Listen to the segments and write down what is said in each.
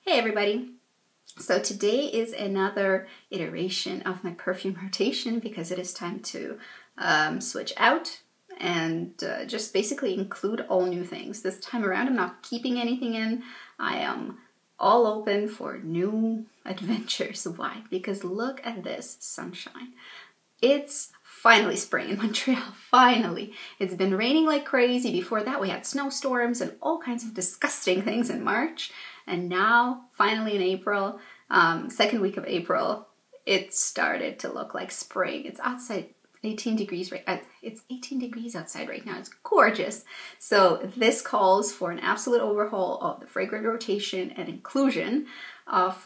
Hey everybody! So today is another iteration of my perfume rotation because it is time to switch out and just basically include all new things. This time around I'm not keeping anything in. I am all open for new adventures. Why? Because look at this sunshine. It's finally spring in Montreal, finally. It's been raining like crazy. Before that we had snowstorms and all kinds of disgusting things in March. And now, finally in April, second week of April, it started to look like spring. It's outside 18 degrees, it's 18 degrees outside right now. It's gorgeous. So this calls for an absolute overhaul of the fragrance rotation and inclusion of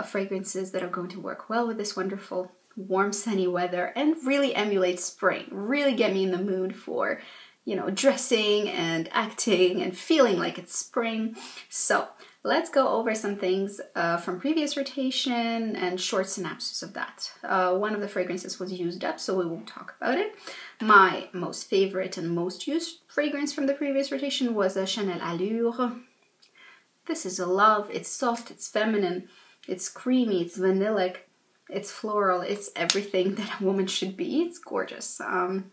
fragrances that are going to work well with this wonderful warm sunny weather and really emulate spring. Really get me in the mood for, you know, dressing and acting and feeling like it's spring. So let's go over some things from previous rotation and short synopsis of that. One of the fragrances was used up, so we won't talk about it. My most favorite and most used fragrance from the previous rotation was a Chanel Allure. This is a love. It's soft, it's feminine, it's creamy, it's vanillic, it's floral, it's everything that a woman should be. It's gorgeous.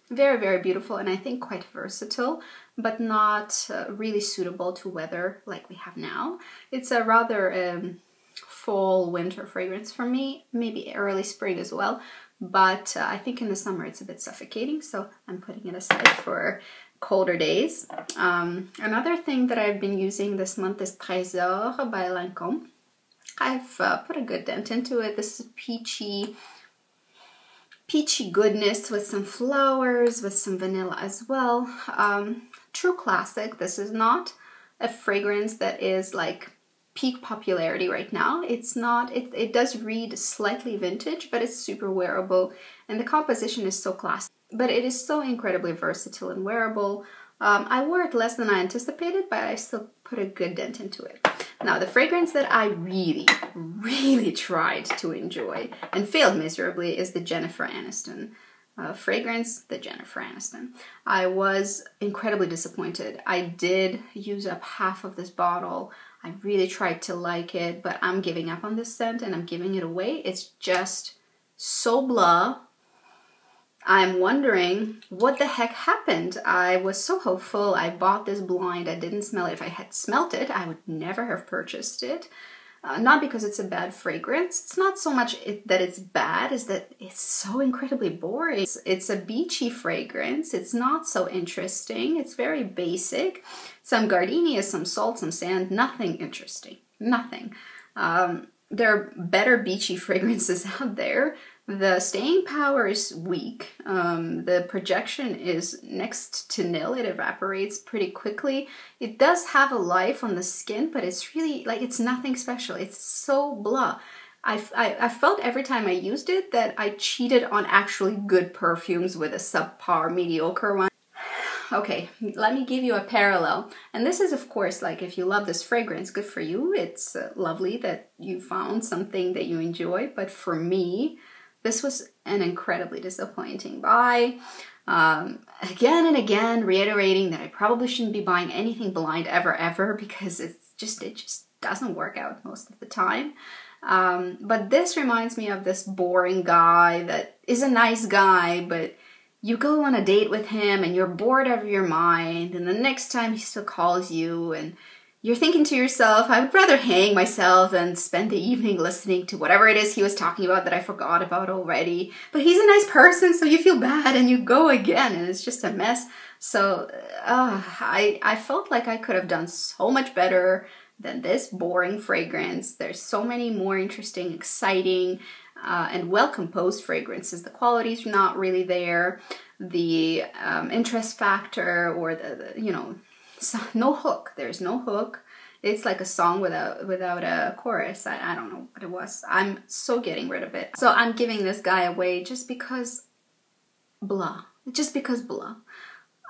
Very, very beautiful, and I think quite versatile, but not really suitable to weather like we have now. It's a rather fall winter fragrance for me, maybe early spring as well, but I think in the summer it's a bit suffocating, so I'm putting it aside for colder days. Another thing that I've been using this month is Trésor by Lancôme. I've put a good dent into it. This is peachy goodness with some flowers, with some vanilla as well. True classic. This is not a fragrance that is like peak popularity right now. It's not. It does read slightly vintage, but it's super wearable, and the composition is so classic. But it is so incredibly versatile and wearable. I wore it less than I anticipated, but I still put a good dent into it. Now, the fragrance that I really tried to enjoy and failed miserably is the Jennifer Aniston fragrance, the Jennifer Aniston. I was incredibly disappointed. I did use up half of this bottle. I really tried to like it, but I'm giving up on this scent and I'm giving it away. It's just so blah. I'm wondering what the heck happened. I was so hopeful. I bought this blind. I didn't smell it. If I had smelt it, I would never have purchased it. Not because it's a bad fragrance. It's not so much that it's bad, is that it's so incredibly boring. It's a beachy fragrance. It's not so interesting. It's very basic. Some gardenia, some salt, some sand. Nothing interesting. Nothing. There are better beachy fragrances out there. The staying power is weak. The projection is next to nil. It evaporates pretty quickly. It does have a life on the skin, but it's really like it's nothing special. It's so blah. I felt every time I used it that I cheated on actually good perfumes with a subpar, mediocre one. Okay, let me give you a parallel. And this is, of course, like if you love this fragrance, good for you. It's lovely that you found something that you enjoy. But for me, this was an incredibly disappointing buy. Again and again, reiterating that I probably shouldn't be buying anything blind ever because it just doesn't work out most of the time. But this reminds me of this boring guy that is a nice guy, but you go on a date with him and you're bored out of your mind, and the next time he still calls you and you're thinking to yourself, I would rather hang myself than spend the evening listening to whatever it is he was talking about that I forgot about already. But he's a nice person, so you feel bad and you go again and it's just a mess. So I felt like I could have done so much better than this boring fragrance. There's so many more interesting, exciting, and well-composed fragrances. The quality's not really there. The interest factor or the you know, no hook. There's no hook. It's like a song without a chorus. I don't know what it was. I'm so getting rid of it. So I'm giving this guy away just because blah. Just because blah.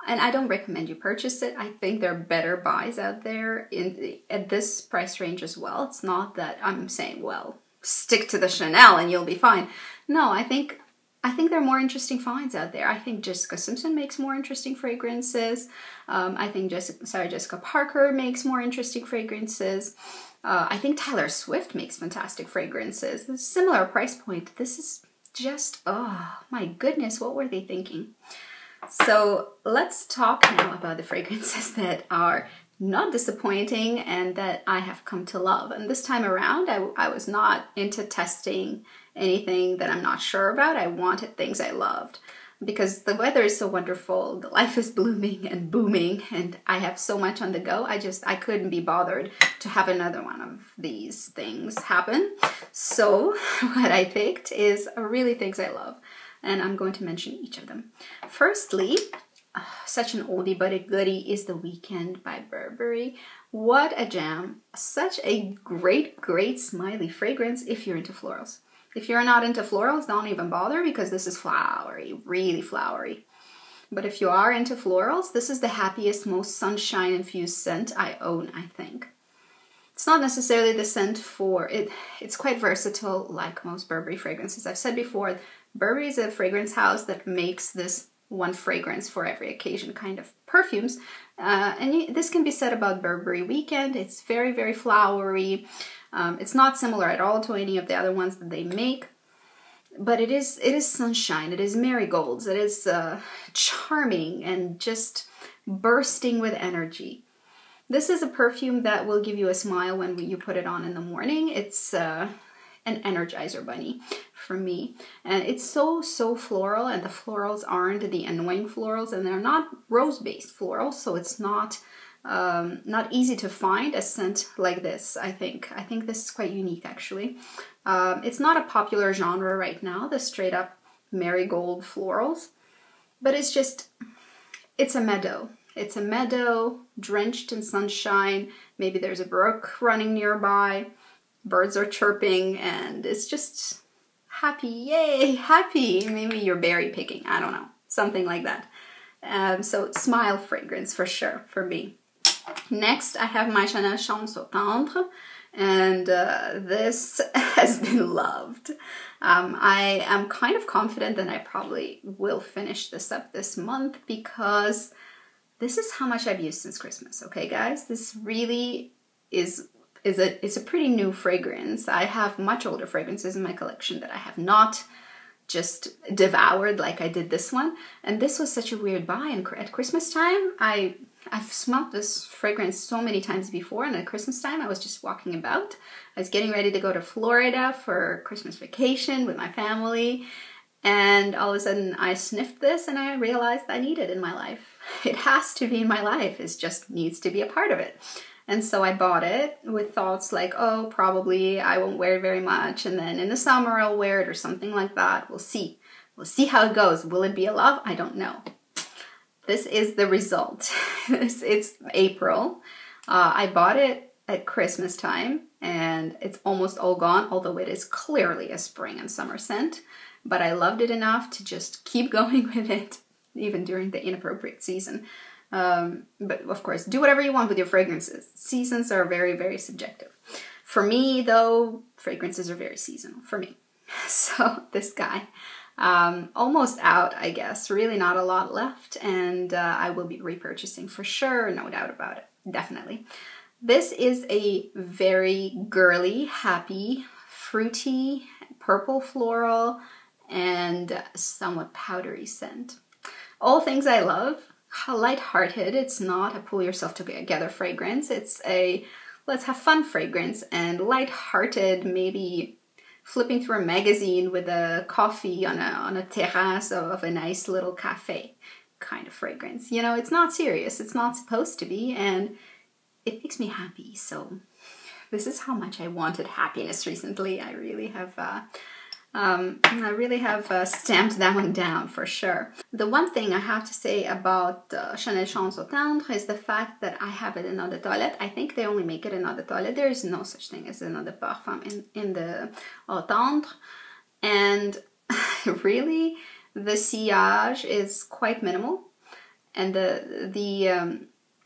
And I don't recommend you purchase it. I think there are better buys out there at this price range as well. It's not that I'm saying, well, stick to the Chanel and you'll be fine. No, I think there are more interesting finds out there. I think Jessica Simpson makes more interesting fragrances. I think Sarah Jessica Parker makes more interesting fragrances. I think Taylor Swift makes fantastic fragrances. A similar price point. This is just, oh my goodness, what were they thinking? So let's talk now about the fragrances that are not disappointing and that I have come to love. And this time around, I was not into testing anything that I'm not sure about. I wanted things I loved because the weather is so wonderful, the life is blooming and booming, and I have so much on the go. I couldn't be bothered to have another one of these things happen. So what I picked is really things I love, and I'm going to mention each of them. Firstly, such an oldie but a goodie is The Weekend by Burberry. What a jam. Such a great smiley fragrance if you're into florals. If you're not into florals, don't even bother because this is flowery, really flowery. But if you are into florals, this is the happiest, most sunshine-infused scent I own, I think. It's not necessarily the scent for it. It's quite versatile, like most Burberry fragrances. I've said before, Burberry is a fragrance house that makes this one fragrance for every occasion kind of perfumes. This can be said about Burberry Weekend. It's very flowery. It's not similar at all to any of the other ones that they make, but it is sunshine, it is marigolds, it is charming and just bursting with energy. This is a perfume that will give you a smile when you put it on in the morning. It's an energizer bunny for me, and it's so floral, and the florals aren't the annoying florals, and they're not rose-based florals, so it's not easy to find a scent like this. I think this is quite unique, actually. It's not a popular genre right now, the straight up marigold florals, but it's a meadow. It's a meadow drenched in sunshine. Maybe there's a brook running nearby. Birds are chirping, and it's just happy. Yay, happy. Maybe you're berry picking. I don't know. Something like that. So smile fragrance for sure for me. Next, I have my Chanel Chanson Tendre, and this has been loved. I am kind of confident that I probably will finish this up this month because this is how much I've used since Christmas, okay guys? This really is a pretty new fragrance. I have much older fragrances in my collection that I have not just devoured like I did this one, and this was such a weird buy. And at Christmas time, I've smelled this fragrance so many times before, and at Christmas time I was just walking about. I was getting ready to go to Florida for Christmas vacation with my family, and all of a sudden I sniffed this and I realized I need it in my life. It has to be in my life. It just needs to be a part of it. And so I bought it with thoughts like, oh, probably I won't wear it very much, and then in the summer I'll wear it or something like that. We'll see. We'll see how it goes. Will it be a love? I don't know. This is the result. It's April. I bought it at Christmas time, and it's almost all gone, although it is clearly a spring and summer scent. But I loved it enough to just keep going with it, even during the inappropriate season. But of course, do whatever you want with your fragrances. Seasons are very subjective. For me, though, fragrances are very seasonal for me. So this guy, almost out, I guess. Really not a lot left, and I will be repurchasing for sure, no doubt about it. Definitely. This is a very girly, happy, fruity, purple floral, and somewhat powdery scent. All things I love. Light-hearted. It's not a pull yourself together fragrance. It's a let's have fun fragrance, and light-hearted, maybe flipping through a magazine with a coffee on a terrace of a nice little cafe kind of fragrance. You know, it's not serious. It's not supposed to be, and it makes me happy. So this is how much I wanted happiness recently. I really have stamped that one down for sure. The one thing I have to say about Chanel Chanson Tendre is the fact that I have it in Eau de Toilette. I think they only make it in Eau de Toilette. There is no such thing as an Eau de Parfum in the Eau Tendre. And really, the sillage is quite minimal. And the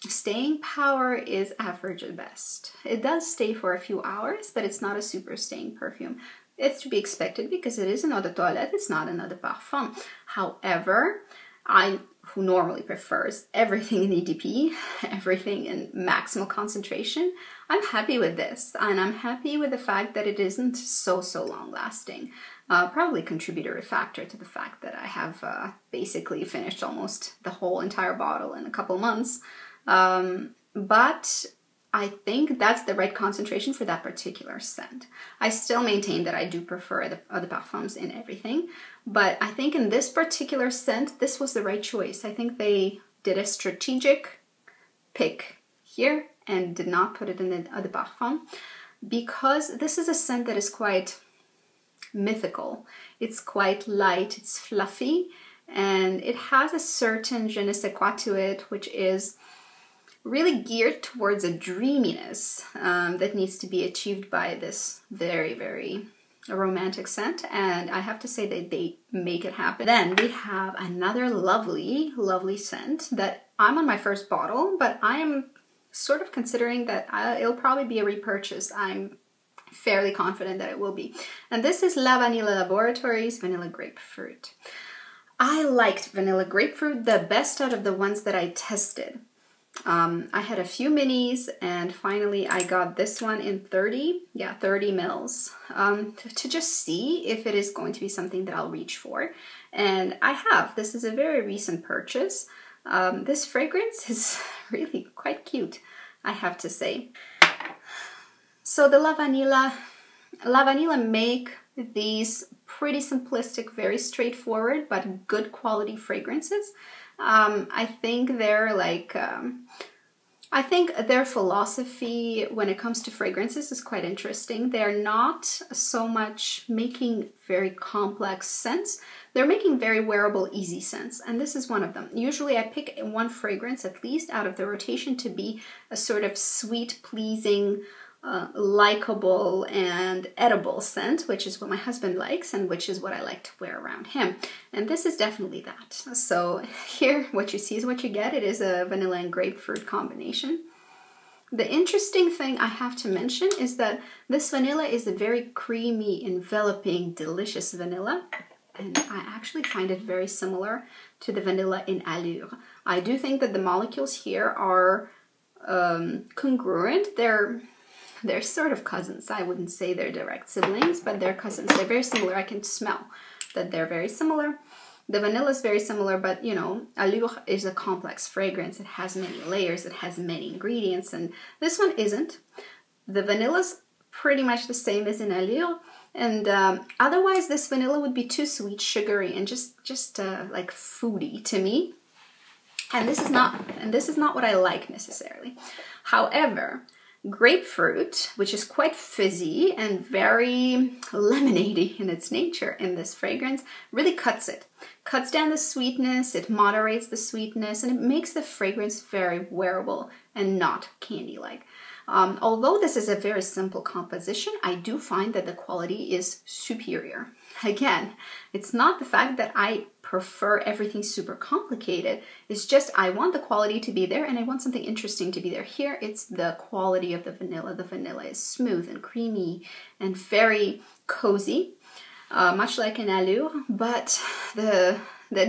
staying power is average at best. It does stay for a few hours, but it's not a super staying perfume. It's to be expected because it is an eau de toilette, it's not an eau de parfum. However, who normally prefers everything in EDP, everything in maximal concentration, I'm happy with this. And I'm happy with the fact that it isn't so long lasting. Probably contributory factor to the fact that I have basically finished almost the whole entire bottle in a couple months. But I think that's the right concentration for that particular scent. I still maintain that I do prefer the other parfums in everything, but I think in this particular scent, this was the right choice. I think they did a strategic pick here and did not put it in the other parfum, because this is a scent that is quite mythical. It's quite light, it's fluffy, and it has a certain je ne sais quoi to it, which is really geared towards a dreaminess that needs to be achieved by this very romantic scent, and I have to say that they make it happen. Then we have another lovely scent that I'm on my first bottle, but I am sort of considering that it'll probably be a repurchase. I'm fairly confident that it will be, and this is Lavanilla Laboratories Vanilla Grapefruit. I liked Vanilla Grapefruit the best out of the ones that I tested. I had a few minis, and finally I got this one in 30 mils to just see if it is going to be something that I'll reach for. And I have. This is a very recent purchase. This fragrance is really quite cute, I have to say. So the Lavanilla make these pretty simplistic, very straightforward, but good quality fragrances. I think they're like, I think their philosophy when it comes to fragrances is quite interesting. They're not so much making very complex scents. They're making very wearable, easy scents, and this is one of them. Usually I pick one fragrance at least out of the rotation to be a sort of sweet, pleasing, likable and edible scent, which is what my husband likes and which is what I like to wear around him. And this is definitely that. So here, what you see is what you get. It is a vanilla and grapefruit combination. The interesting thing I have to mention is that this vanilla is a very creamy, enveloping, delicious vanilla. And I actually find it very similar to the vanilla in Allure. I do think that the molecules here are congruent. They're sort of cousins. I wouldn't say they're direct siblings, but they're cousins. They're very similar. I can smell that they're very similar. The vanilla is very similar, but you know, Allure is a complex fragrance. It has many layers, it has many ingredients, and this one isn't. The vanilla's pretty much the same as in Allure, and otherwise this vanilla would be too sweet, sugary, and just like foody to me. And this is not what I like necessarily. However, grapefruit, which is quite fizzy and very lemonade-y in its nature in this fragrance, really cuts it. Cuts down the sweetness, it moderates the sweetness, and it makes the fragrance very wearable and not candy-like. Although this is a very simple composition, I do find that the quality is superior. Again, it's not the fact that I prefer everything super complicated, it's just I want the quality to be there and I want something interesting to be there. Here it's the quality of the vanilla. The vanilla is smooth and creamy and very cozy, much like in Allure, but the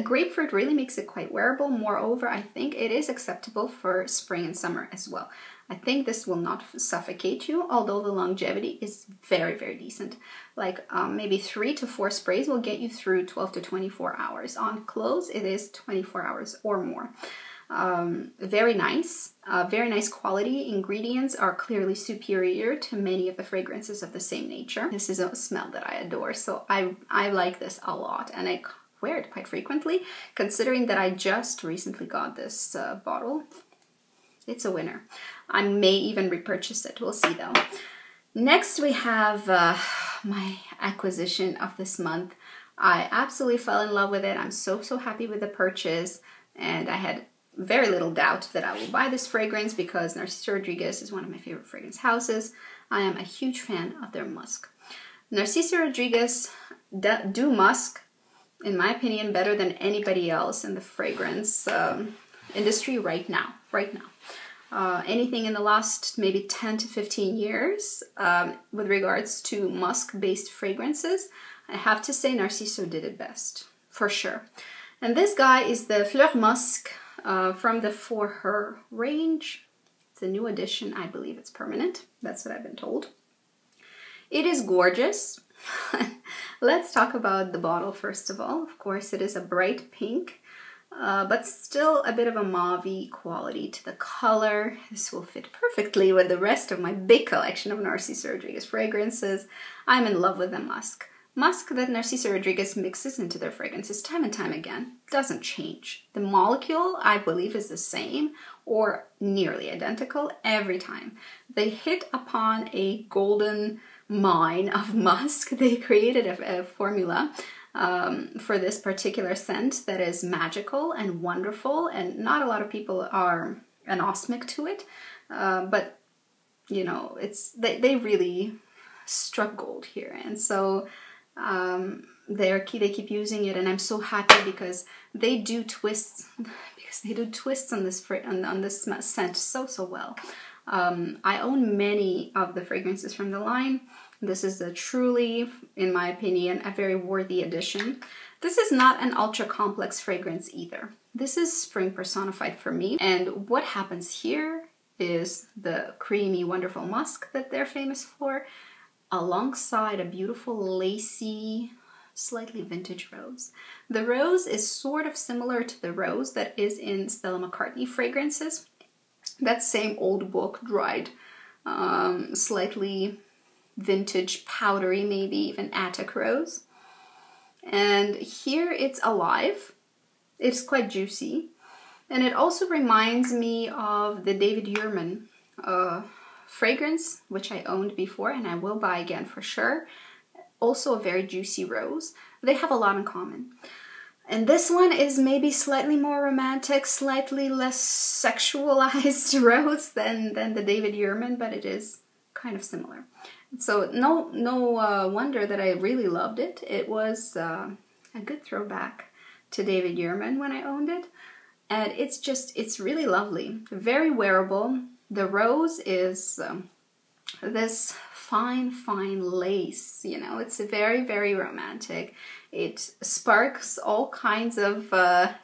grapefruit really makes it quite wearable. Moreover, I think it is acceptable for spring and summer as well. I think this will not suffocate you, although the longevity is very decent. Like maybe 3 to 4 sprays will get you through 12 to 24 hours. On clothes, it is 24 hours or more. Very nice quality. Ingredients are clearly superior to many of the fragrances of the same nature. This is a smell that I adore, so I like this a lot, and I wear it quite frequently, considering that I just recently got this bottle. It's a winner. I may even repurchase it. We'll see though. Next we have my acquisition of this month. I absolutely fell in love with it. I'm so happy with the purchase, and I had very little doubt that I will buy this fragrance because Narciso Rodriguez is one of my favorite fragrance houses. I am a huge fan of their musk. Narciso Rodriguez do musk, in my opinion, better than anybody else in the fragrance industry right now. Anything in the last maybe 10 to 15 years with regards to musk-based fragrances, I have to say Narciso did it best, for sure. And this guy is the Fleur Musc from the For Her range. It's a new edition. I believe it's permanent. That's what I've been told. It is gorgeous. Let's talk about the bottle first of all. Of course, it is a bright pink, but still a bit of a mauve-y quality to the color. This will fit perfectly with the rest of my big collection of Narciso Rodriguez fragrances. I'm in love with the musk. Musk that Narciso Rodriguez mixes into their fragrances time and time again doesn't change. The molecule, I believe, is the same or nearly identical every time. They hit upon a golden mine of musk. They created a formula for this particular scent that is magical and wonderful, and not a lot of people are anosmic to it, but you know, they really struck gold here, and so they keep using it, and I'm so happy because they do twists on this scent so well. I own many of the fragrances from the line. This is a truly, in my opinion, a very worthy addition. This is not an ultra complex fragrance either. This is spring personified for me, and what happens here is the creamy, wonderful musk that they're famous for, alongside a beautiful lacy, slightly vintage rose. The rose is sort of similar to the rose that is in Stella McCartney fragrances. That same old book, dried, slightly vintage, powdery, maybe even Attic rose. And here it's alive. It's quite juicy. And it also reminds me of the David Yurman fragrance, which I owned before and I will buy again for sure. Also a very juicy rose. They have a lot in common. And this one is maybe slightly more romantic, slightly less sexualized rose than the David Yurman, but it is kind of similar. So no wonder that I really loved it. It was a good throwback to David Yurman when I owned it. And it's really lovely. Very wearable. The rose is this fine lace, you know, it's very, very romantic. It sparks all kinds of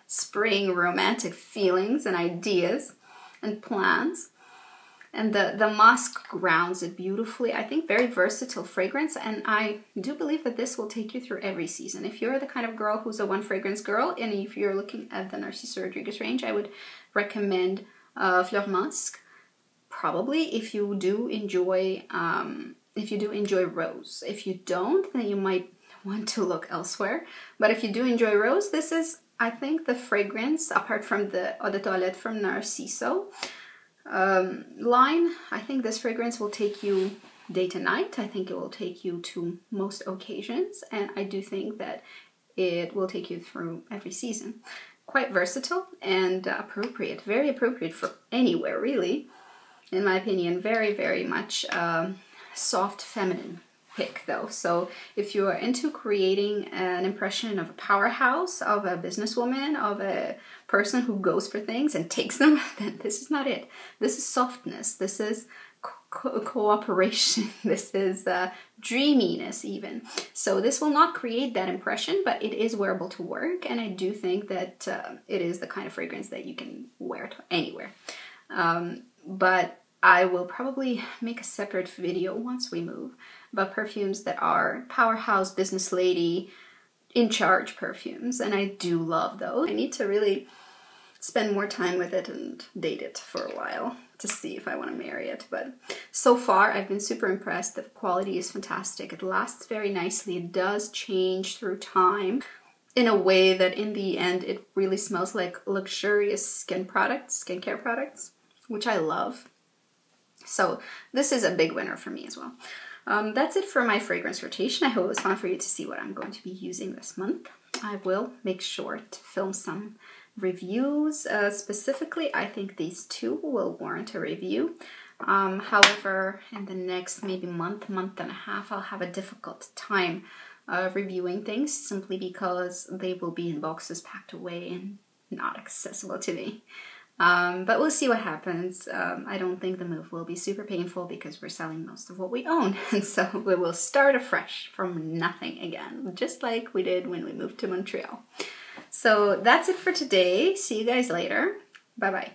spring romantic feelings and ideas and plans. And the musk grounds it beautifully. I think very versatile fragrance, and I do believe that this will take you through every season. If you're the kind of girl who's a one fragrance girl, and if you're looking at the Narciso Rodriguez range, I would recommend Fleur Musc. Probably if you do enjoy rose. If you don't, then you might want to look elsewhere. But if you do enjoy rose, this is, I think, the fragrance, apart from the Eau de Toilette from Narciso line. I think this fragrance will take you day to night. I think it will take you to most occasions, and I do think that it will take you through every season. Quite versatile and appropriate, very appropriate for anywhere, really. In my opinion, very, very much soft feminine pick though. So if you are into creating an impression of a powerhouse, of a businesswoman, of a person who goes for things and takes them, then this is not it. This is softness. This is cooperation. This is dreaminess even. So this will not create that impression, but it is wearable to work. And I do think that it is the kind of fragrance that you can wear to anywhere. But I will probably make a separate video once we move about perfumes that are powerhouse, business lady, in charge perfumes, and I do love those. I need to really spend more time with it and date it for a while to see if I want to marry it, but so far I've been super impressed. The quality is fantastic. It lasts very nicely. It does change through time in a way that in the end it really smells like luxurious skincare products, which I love. So this is a big winner for me as well. That's it for my fragrance rotation. I hope it was fun for you to see what I'm going to be using this month. I will make sure to film some reviews. Specifically, I think these two will warrant a review. However, in the next maybe month and a half, I'll have a difficult time reviewing things simply because they will be in boxes packed away and not accessible to me. But we'll see what happens. I don't think the move will be super painful because we're selling most of what we own. And so we will start afresh from nothing again, just like we did when we moved to Montreal. So that's it for today. See you guys later. Bye-bye.